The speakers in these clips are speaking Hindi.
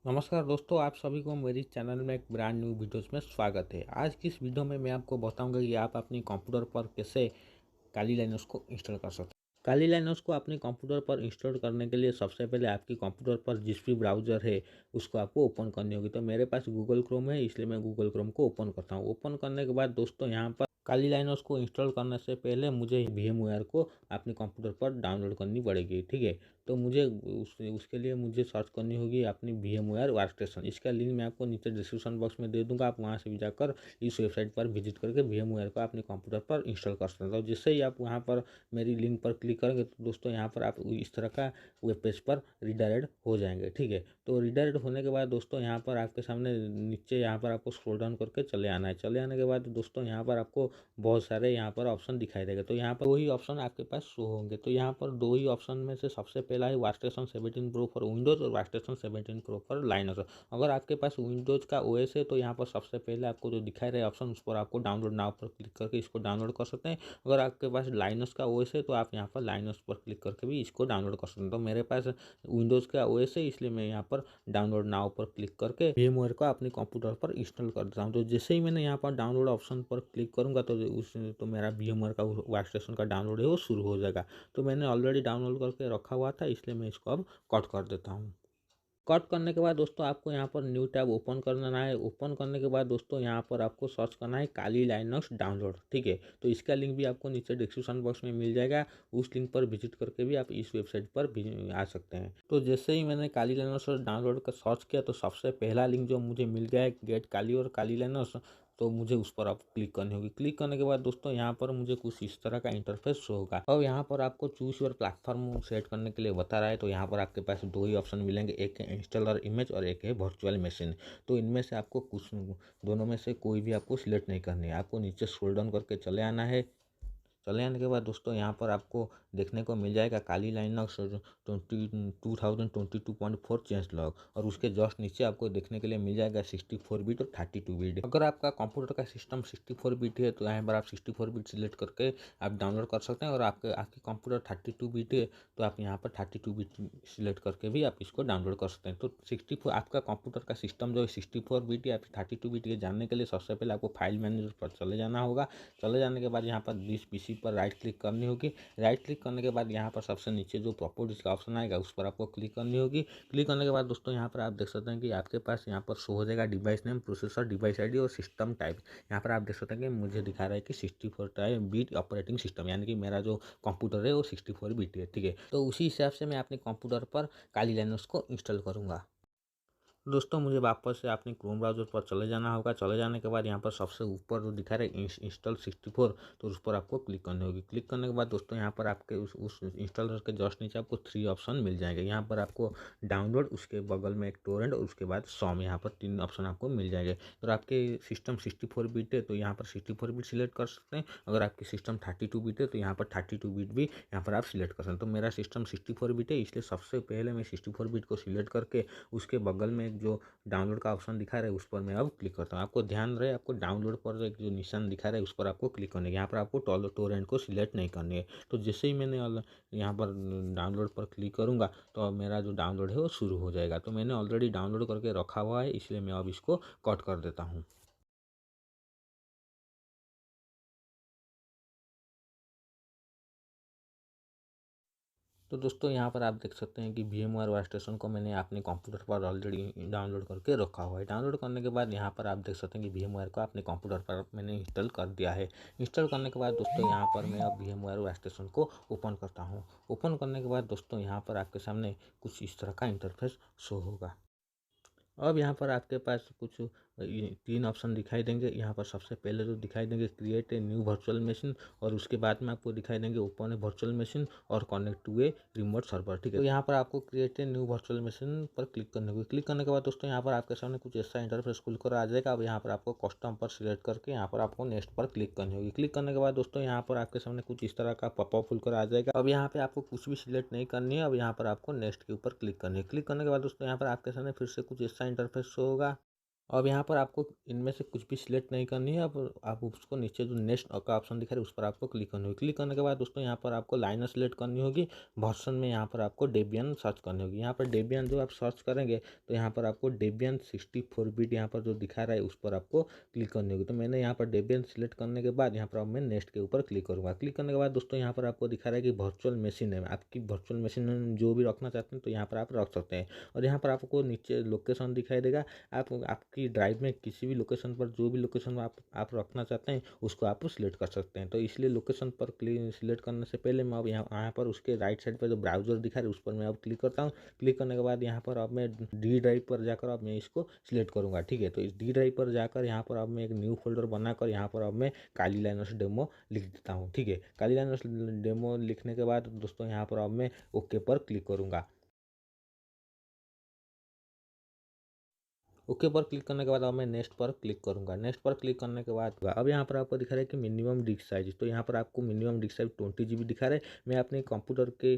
नमस्कार दोस्तों, आप सभी को मेरी चैनल में एक ब्रांड न्यू वीडियोस में स्वागत है। आज की इस वीडियो में मैं आपको बताऊंगा कि आप अपने कंप्यूटर पर कैसे काली लाइनस को इंस्टॉल कर सकते हैं। काली लाइनस को अपने कंप्यूटर पर इंस्टॉल करने के लिए सबसे पहले आपके कंप्यूटर पर जिस भी ब्राउज़र है उसको आपको ओपन करनी होगी। तो मेरे पास गूगल क्रोम है, इसलिए मैं गूगल क्रोम को ओपन करता हूँ। ओपन करने के बाद दोस्तों यहाँ पर काली लाइनस को इंस्टॉल करने से पहले मुझे VMware को अपने कंप्यूटर पर डाउनलोड करनी पड़ेगी, ठीक है। तो मुझे उसके लिए मुझे सर्च करनी होगी अपनी VMware वर्कस्टेशन। इसका लिंक मैं आपको नीचे डिस्क्रिप्शन बॉक्स में दे दूंगा। आप वहाँ से भी जाकर इस वेबसाइट पर विजिट करके VMware को अपने कंप्यूटर पर इंस्टॉल कर सकते हो। जिससे ही आप वहाँ पर मेरी लिंक पर क्लिक करेंगे तो दोस्तों यहाँ पर आप इस तरह का वेब पेज पर रिडायरेक्ट हो जाएंगे, ठीक है। तो रिडायरेक्ट होने के बाद दोस्तों यहाँ पर आपके सामने नीचे यहाँ पर आपको स्क्रॉल डाउन करके चले आना है। चले आने के बाद दोस्तों यहाँ पर आपको बहुत सारे यहाँ पर ऑप्शन दिखाई देगा। तो यहाँ पर दो ही ऑप्शन आपके पास शो होंगे। तो यहाँ पर दो ही ऑप्शन में से सबसे पहला है वर्कस्टेशन 17 प्रो फॉर विंडोज और वर्कस्टेशन 17 प्रो फॉर लाइनस। अगर आपके पास विंडोज का ओएस है तो यहाँ पर सबसे पहले आपको जो दिखाई रहे ऑप्शन उस पर आपको डाउनलोड नाउ पर क्लिक करके इसको डाउनलोड कर सकते हैं। अगर आपके पास लाइनस का ओएस है तो आप यहाँ पर लाइनस पर क्लिक करके भी इसको डाउनलोड कर सकते हैं। तो मेरे पास विंडोज का ओएस है, इसलिए मैं यहाँ पर डाउनलोड नाउ पर क्लिक करके VMware को अपने कंप्यूटर पर इंस्टॉल कर देता हूँ। तो जैसे ही मैंने यहाँ पर डाउनलोड ऑप्शन पर क्लिक करूँगा तो मेरा VMware का वर्कस्टेशन का डाउनलोड है वो शुरू हो जाएगा। तो मैंने ऑलरेडी डाउनलोड करके रखा हुआ था, इसलिए मैं इसको अब कट कर देता हूँ। कट करने के बाद दोस्तों आपको यहाँ पर न्यू टैब ओपन करना है। ओपन करने के बाद दोस्तों यहाँ पर आपको सर्च करना है काली लाइनस डाउनलोड, ठीक है। तो इसका लिंक भी आपको नीचे डिस्क्रिप्शन बॉक्स में मिल जाएगा। उस लिंक पर विजिट करके भी आप इस वेबसाइट पर भी आ सकते हैं। तो जैसे ही मैंने काली लाइनस डाउनलोड का सर्च किया तो सबसे पहला लिंक जो मुझे मिल गया है गेट काली और काली लाइनस, तो मुझे उस पर आप क्लिक करनी होगी। क्लिक करने के बाद दोस्तों यहाँ पर मुझे कुछ इस तरह का इंटरफेस शो होगा। अब यहाँ पर आपको चूज योर प्लेटफॉर्म सेट करने के लिए बता रहा है। तो यहाँ पर आपके पास दो ही ऑप्शन मिलेंगे, एक है इंस्टॉलर इमेज और एक है वर्चुअल मशीन। तो इनमें से आपको कुछ दोनों में से कोई भी आपको सिलेक्ट नहीं करनी है। आपको नीचे स्क्रॉल डाउन करके चले आना है। चले आने के बाद दोस्तों यहाँ पर आपको देखने को मिल जाएगा काली लाइनक्स 2022.4 चेंज लॉग, और उसके जस्ट नीचे आपको देखने के लिए मिल जाएगा 64 बिट और 32 बिट। अगर आपका कंप्यूटर का सिस्टम 64 बिट है तो यहाँ पर आप 64 बिट सिलेक्ट करके आप डाउनलोड कर सकते हैं। और आपके कंप्यूटर 32 बिट है तो आप यहाँ पर 32 बिट सिलेक्ट करके भी आप इसको डाउनलोड कर सकते हैं। तो 64 आपका कंप्यूटर का सिस्टम जो है 64 बिट या 32 बिट ये जानने के लिए सबसे पहले आपको फाइल मैनेजर पर चले जाना होगा। चले जाने के बाद यहाँ पर दिस पीसी पर राइट क्लिक करनी होगी। राइट क्लिक करने के बाद यहाँ पर सबसे नीचे जो प्रॉपर्टीज का ऑप्शन आएगा उस पर आपको क्लिक करनी होगी। क्लिक करने के बाद दोस्तों यहाँ पर आप देख सकते हैं कि आपके पास यहाँ पर शो हो जाएगा device name, processor, device ID और सिस्टम टाइप। यहाँ पर आप देख सकते हैं कि मुझे दिखा रहा है कि 64 बिट ऑपरेटिंग सिस्टम, यानी कि मेरा जो कंप्यूटर है वो 64 बिट है, ठीक है। तो उसी हिसाब से मैं अपने कंप्यूटर पर काली लाइनस को इंस्टॉल करूँगा। दोस्तों मुझे वापस से अपने क्रोम ब्राउज़र पर चले जाना होगा। चले जाने के बाद यहाँ पर सबसे ऊपर जो दिखा रहा है इंस्टॉल 64, तो उस पर आपको क्लिक करनी होगी। क्लिक करने के बाद दोस्तों यहाँ पर आपके उस इंस्टॉलर के जस्ट नीचे आपको 3 ऑप्शन मिल जाएंगे। यहाँ पर आपको डाउनलोड, उसके बगल में एक टोरेंट और उसके बाद सॉम, यहाँ पर 3 ऑप्शन आपको मिल जाएंगे। अगर आपके सिस्टम 64 बिट है तो यहाँ पर 64 बिट सिलेक्ट कर सकते हैं। अगर आपकी सिस्टम 32 बिट है तो यहाँ पर 32 बिट भी यहाँ पर आप सिलेक्ट कर सकते हैं। तो मेरा सिस्टम 64 बिट है, इसलिए सबसे पहले मैं 64 बिट को सिलेक्ट करके उसके बगल में जो डाउनलोड का ऑप्शन दिखा रहा है उस पर मैं अब क्लिक करता हूँ। आपको ध्यान रहे, आपको डाउनलोड पर एक जो निशान दिखा रहा है उस पर आपको क्लिक करना है। यहाँ पर आपको टोरेंट को सिलेक्ट नहीं करनी है। तो जैसे ही मैंने यहाँ पर डाउनलोड पर क्लिक करूँगा तो अब मेरा जो डाउनलोड है वो शुरू हो जाएगा। तो मैंने ऑलरेडी डाउनलोड करके रखा हुआ है, इसलिए मैं अब इसको कट कर देता हूँ। तो दोस्तों यहाँ पर आप देख सकते हैं कि VMware वर्कस्टेशन को मैंने अपने कंप्यूटर पर ऑलरेडी डाउनलोड करके रखा हुआ है। डाउनलोड करने के बाद यहाँ पर आप देख सकते हैं कि VMware को अपने कंप्यूटर पर मैंने इंस्टॉल कर दिया है। इंस्टॉल करने के बाद दोस्तों यहाँ पर मैं अब VMware वर्कस्टेशन को ओपन करता हूँ। ओपन करने के बाद दोस्तों यहाँ पर आपके सामने कुछ इस तरह का इंटरफेस शो होगा। अब यहाँ पर आपके पास कुछ 3 ऑप्शन दिखाई देंगे। यहाँ पर सबसे पहले जो दिखाई देंगे create a new virtual machine, और उसके बाद में आपको दिखाई देंगे ओपन ए वर्चुअल मशीन और connect to a remote server, ठीक है। तो यहाँ पर आपको create a new virtual machine पर क्लिक करने होगी। क्लिक करने के बाद दोस्तों यहाँ पर आपके सामने कुछ ऐसा इंटरफेस खुलकर आ जाएगा। अब यहाँ पर आपको कस्टम पर सिलेक्ट करके यहाँ पर आपको नेक्स्ट पर क्लिक करनी होगी। क्लिक करने के बाद दोस्तों यहाँ पर आपके सामने कुछ इस तरह का पॉपअप खुलकर आ जाएगा। अब यहाँ पे आपको कुछ भी सिलेक्ट नहीं करनी है। अब यहाँ पर आपको नेक्स्ट के ऊपर क्लिक करनी है। क्लिक करने के बाद दोस्तों यहाँ पर आपके सामने फिर से कुछ ऐसा इंटरफेस शो होगा। अब यहाँ पर आपको इनमें से कुछ भी सिलेक्ट नहीं करनी है। अब आप उसको नीचे जो नेक्स्ट का ऑप्शन दिखा रहा है उस पर आपको क्लिक करनी होगी। क्लिक करने के बाद दोस्तों यहाँ पर आपको लाइनर सिलेक्ट करनी होगी। वर्जन में यहाँ पर आपको डेबियन सर्च करनी होगी। यहाँ पर डेबियन जो आप सर्च करेंगे तो यहाँ पर आपको डेबियन 64 बिट यहाँ पर जो दिखा रहा है उस पर आपको क्लिक करनी होगी। तो मैंने यहाँ पर डेबियन सिलेक्ट करने के बाद यहाँ पर अब मैं नेक्स्ट के ऊपर क्लिक करूँगा। क्लिक करने के बाद दोस्तों यहाँ पर आपको दिखा रहा है कि वर्चुअल मशीन है। आपकी वर्चुअल मशीन में जो भी रखना चाहते हैं तो यहाँ पर आप रख सकते हैं। और यहाँ पर आपको नीचे लोकेशन दिखाई देगा। आप आपकी ड्राइव में किसी भी लोकेशन पर जो भी लोकेशन आप रखना चाहते हैं उसको आप सिलेक्ट कर सकते हैं। तो इसलिए लोकेशन पर सिलेक्ट करने से पहले मैं अब यहाँ पर उसके राइट साइड पर जो ब्राउजर दिखा रहा है उस पर मैं अब क्लिक करता हूँ। क्लिक करने के बाद यहाँ पर अब मैं डी ड्राइव पर जाकर अब मैं इसको सिलेक्ट करूँगा। ठीक है, तो इस डी ड्राइव पर जाकर यहाँ पर अब मैं एक न्यू फोल्डर बनाकर यहाँ पर अब मैं काली लाइनर्स डेमो लिख देता हूँ। ठीक है, काली लाइनर्स डेमो लिखने के बाद दोस्तों यहाँ पर अब मैं ओके पर क्लिक करूँगा। ओके पर क्लिक करने के बाद अब मैं नेक्स्ट पर क्लिक करूंगा। नेक्स्ट पर क्लिक करने के बाद अब यहाँ पर आपको दिखा रहा है कि मिनिमम डिस्क साइज। तो यहाँ पर आपको मिनिमम डिस्क साइज 20 GB दिखा रहा है। मैं अपने कंप्यूटर के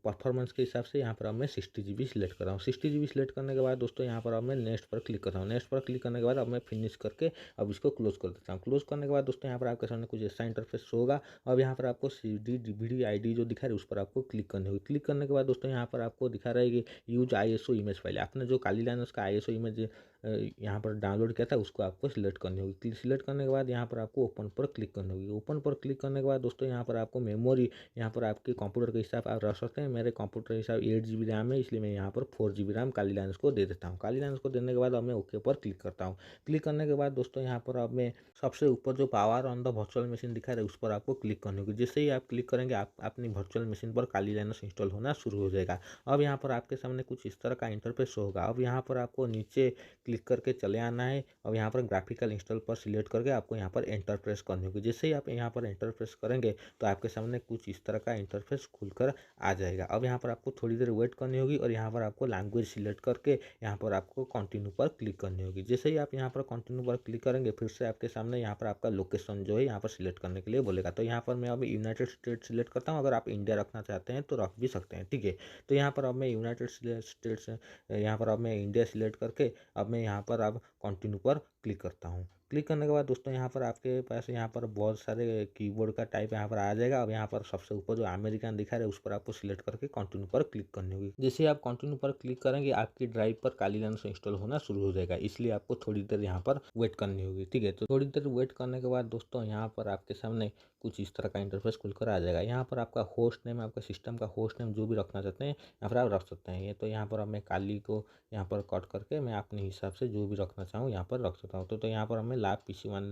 परफॉर्मेंस के हिसाब से यहाँ पर अब मैं 60 GB सिलेक्ट कर रहा हूँ। 60 GB सिलेक्ट करने के बाद दोस्तों यहाँ पर अब मैं नेक्स्ट पर क्लिक कर रहा हूँ। नेक्स्ट पर क्लिक करने के बाद अब मैं फिनिश करके अब इसको क्लोज कर देता हूँ। क्लोज करने के बाद दोस्तों यहाँ पर आपके सामने कुछ ऐसा इंटरफेस होगा। अब यहाँ पर आपको CD DVD ID जो दिखा रहा है उस पर आपको क्लिक करनी होगी। क्लिक करने के बाद दोस्तों यहाँ पर आपको दिखा रहा है कि यूज ISO इमेज फाइल। आपने जो काली लाइनर्स का ISO इमेज यहाँ पर डाउनलोड किया था उसको आपको सिलेक्ट करनी होगी। सिलेक्ट करने के बाद यहाँ पर आपको ओपन पर क्लिक करनी होगी। ओपन पर क्लिक करने के बाद दोस्तों यहाँ पर आपको मेमोरी यहाँ पर आपके कंप्यूटर के हिसाब आप रख सकते हैं। मेरे कंप्यूटर के हिसाब 8 GB रैम है, इसलिए मैं यहाँ पर 4 GB रैम काली लाइनर्स को दे देता हूँ। काली लाइनर्स को देने के बाद अब मैं ओके पर क्लिक करता हूँ। क्लिक करने के बाद दोस्तों यहाँ पर अब मैं सबसे ऊपर जो power on the virtual machine दिखा रहा है उस पर आपको क्लिक करनी होगी। जैसे ही आप क्लिक करेंगे आप अपनी वर्चुअल मशीन पर काली लाइनर्स इंस्टॉल होना शुरू हो जाएगा। अब यहाँ पर आपके सामने कुछ इस तरह का इंटरफेस होगा। अब यहाँ पर आपको नीचे क्लिक करके चले आना है। अब यहाँ पर ग्राफिकल इंस्टॉल पर सिलेक्ट करके आपको यहाँ पर एंटर प्रेस करनी होगी। जैसे ही आप यहाँ पर एंटर प्रेस करेंगे तो आपके सामने कुछ इस तरह का इंटरफेस खुलकर आ जाएगा। अब यहाँ पर आपको थोड़ी देर वेट करनी होगी और यहाँ पर आपको लैंग्वेज सिलेक्ट करके यहाँ पर आपको कंटिन्यू पर क्लिक करनी होगी। जैसे ही आप यहाँ पर कंटिन्यू पर क्लिक करेंगे फिर से आपके सामने यहाँ पर आपका लोकेशन जो है यहाँ पर सिलेक्ट करने के लिए बोलेगा। तो यहाँ पर मैं अब यूनाइटेड स्टेट सिलेक्ट करता हूँ। अगर आप इंडिया रखना चाहते हैं तो रख भी सकते हैं। ठीक है, तो यहाँ पर अब मैं यूनाइटेड स्टेट्स यहाँ पर अब मैं इंडिया सिलेक्ट करके अब मैं यहाँ पर अब कंटिन्यू पर क्लिक करता हूँ। क्लिक करने के बाद दोस्तों यहाँ पर आपके पास यहाँ पर बहुत सारे कीबोर्ड का टाइप यहाँ पर आ जाएगा। अब यहाँ पर सबसे ऊपर जो अमेरिकन दिखा रहा है उस पर आपको सिलेक्ट करके कंटिन्यू पर क्लिक करनी होगी। जैसे आप कंटिन्यू पर क्लिक करेंगे आपकी ड्राइव पर काली लाइनर्स इंस्टॉल होना शुरू हो जाएगा, इसलिए आपको थोड़ी देर यहाँ पर वेट करनी होगी। ठीक है, तो थोड़ी देर वेट करने के बाद दोस्तों यहाँ पर आपके सामने कुछ इस तरह का इंटरफेस खुलकर आ जाएगा। यहाँ पर आपका होस्ट नेम, आपका सिस्टम का होस्ट नेम जो भी रखना चाहते हैं यहाँ पर आप रख सकते हैं। ये तो यहाँ पर अब मैं काली को यहाँ पर कट करके मैं अपने हिसाब से जो भी रखना चाहूँ यहाँ पर रख सकता हूँ। तो यहाँ पर हमें लाभ PC1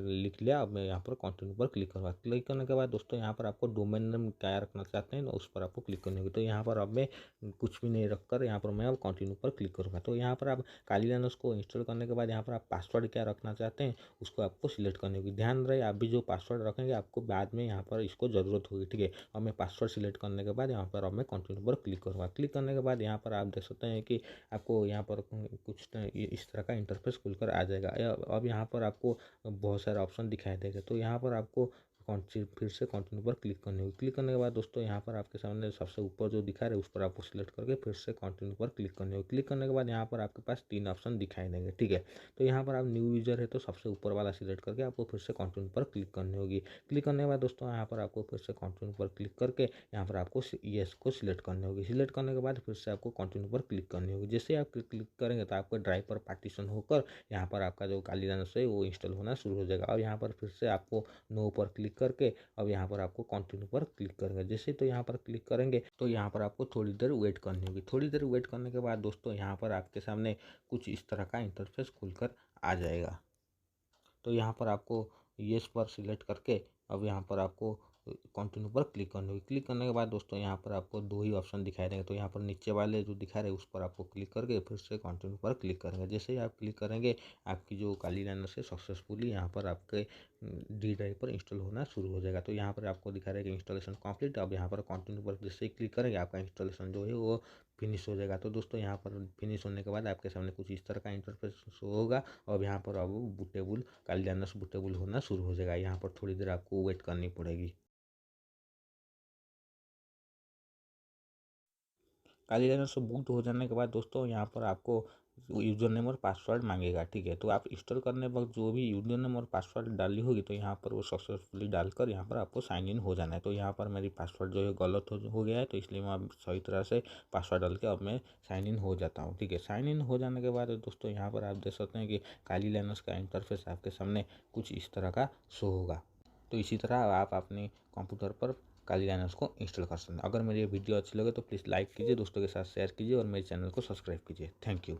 लिख लिया। अब मैं यहाँ पर कंटिन्यू पर क्लिक करूँगा। क्लिक करने के बाद दोस्तों यहाँ पर आपको डोमेन नेम क्या रखना चाहते हैं उस पर आपको क्लिक करनी होगी। तो यहाँ पर अब मैं कुछ भी नहीं रखकर यहाँ पर मैं अब कंटिन्यू पर क्लिक करूँगा। तो यहाँ पर आप काली लाइनर्स को इंस्टॉल करने के बाद यहाँ पर आप पासवर्ड क्या रखना चाहते हैं उसको आपको सिलेक्ट करनी होगी। ध्यान रहे आप भी जो पासवर्ड रखेंगे आपको बाद में यहाँ पर इसको ज़रूरत होगी। ठीक है, अब मैं पासवर्ड सिलेक्ट करने के बाद यहाँ पर अब मैं कंटिन्यू पर क्लिक करूँगा। क्लिक करने के बाद यहाँ पर आप देख सकते हैं कि आपको यहाँ पर कुछ इस तरह का इंटरफेस खुलकर आ जाएगा। अब यहाँ पर आपको बहुत सारे ऑप्शन दिखाई देगा। तो यहाँ पर आपको फिर से कंटिन्यू पर क्लिक करनी होगी। क्लिक करने के बाद दोस्तों यहाँ पर आपके सामने सबसे ऊपर जो दिखा रहा है उस पर आपको सिलेक्ट करके फिर से कंटिन्यू पर क्लिक करनी होगी। क्लिक करने के बाद यहाँ पर आपके पास 3 ऑप्शन दिखाई देंगे। ठीक है, तो यहाँ पर आप न्यू यूजर है तो सबसे ऊपर वाला सिलेक्ट करके आपको फिर से कंटिन्यू पर क्लिक करनी होगी। क्लिक करने के बाद दोस्तों यहाँ पर आपको फिर से कंटिन्यू पर क्लिक करके यहाँ पर आपको येस को सिलेक्ट करनी होगी। सिलेक्ट करने के बाद फिर से आपको कंटिन्यू पर क्लिक करनी होगी। जैसे आप क्लिक करेंगे तो आपका ड्राइव पर पार्टीशन होकर यहाँ पर आपका जो काली लाइनर्स है वो इंस्टॉल होना शुरू हो जाएगा। अब यहाँ पर फिर से आपको नो पर क्लिक करके अब यहाँ पर आपको कंटिन्यू पर क्लिक करेंगे। जैसे तो यहाँ पर क्लिक करेंगे तो यहाँ पर आपको थोड़ी देर वेट करनी होगी। थोड़ी देर वेट करने के बाद दोस्तों यहाँ पर आपके सामने कुछ इस तरह का इंटरफेस खुलकर आ जाएगा। तो यहाँ पर आपको येस पर सिलेक्ट करके अब यहाँ पर आपको कंटिन्यू पर क्लिक करनी होगी। क्लिक करने के बाद दोस्तों यहाँ पर आपको 2 ही ऑप्शन दिखाई देंगे। तो यहाँ पर नीचे वाले जो दिखा रहे हैं उस पर आपको क्लिक करके फिर से कंटिन्यू पर क्लिक करेंगे। जैसे ही आप क्लिक करेंगे आपकी जो काली लाइनर से सक्सेसफुली यहाँ पर आपके डी ड्राइव पर इंस्टॉल होना शुरू हो जाएगा। तो यहाँ पर आपको दिखा रहा है कि इंस्टॉलेशन कंप्लीट। अब यहाँ पर कंटिन्यू पर जैसे ही क्लिक करेंगे आपका इंस्टॉलेशन जो है वो फिनिश हो जाएगा। तो दोस्तों यहाँ पर फिनिश होने के बाद आपके सामने कुछ इस तरह का इंटरफेस शो होगा। और यहाँ पर अब बूटेबल काली लाइनर्स बूटेबल होना शुरू हो जाएगा। यहाँ पर थोड़ी देर आपको वेट करनी पड़ेगी। काली लाइनस को बूट हो जाने के बाद दोस्तों यहाँ पर आपको यूज़र नेम और पासवर्ड मांगेगा, ठीक है। तो आप इंस्टॉल करने वक्त जो भी यूज़र नेम और पासवर्ड डाली होगी तो यहाँ पर वो सक्सेसफुली डालकर यहाँ पर आपको साइन इन हो जाना है। तो यहाँ पर मेरी पासवर्ड जो है गलत हो गया है, तो इसलिए मैं अब सही तरह से पासवर्ड डाल के अब मैं साइन इन हो जाता हूँ, ठीक है। साइन इन हो जाने के बाद दोस्तों यहाँ पर आप देख सकते हैं कि काली लाइनस का इंटरफेस आपके सामने कुछ इस तरह का शो होगा। तो इसी तरह आप अपने कंप्यूटर पर काली लाइनस को इंस्टॉल कर सकते हैं। अगर मेरी ये वीडियो अच्छी लगे तो प्लीज़ लाइक कीजिए, दोस्तों के साथ शेयर कीजिए और मेरे चैनल को सब्सक्राइब कीजिए। Thank you.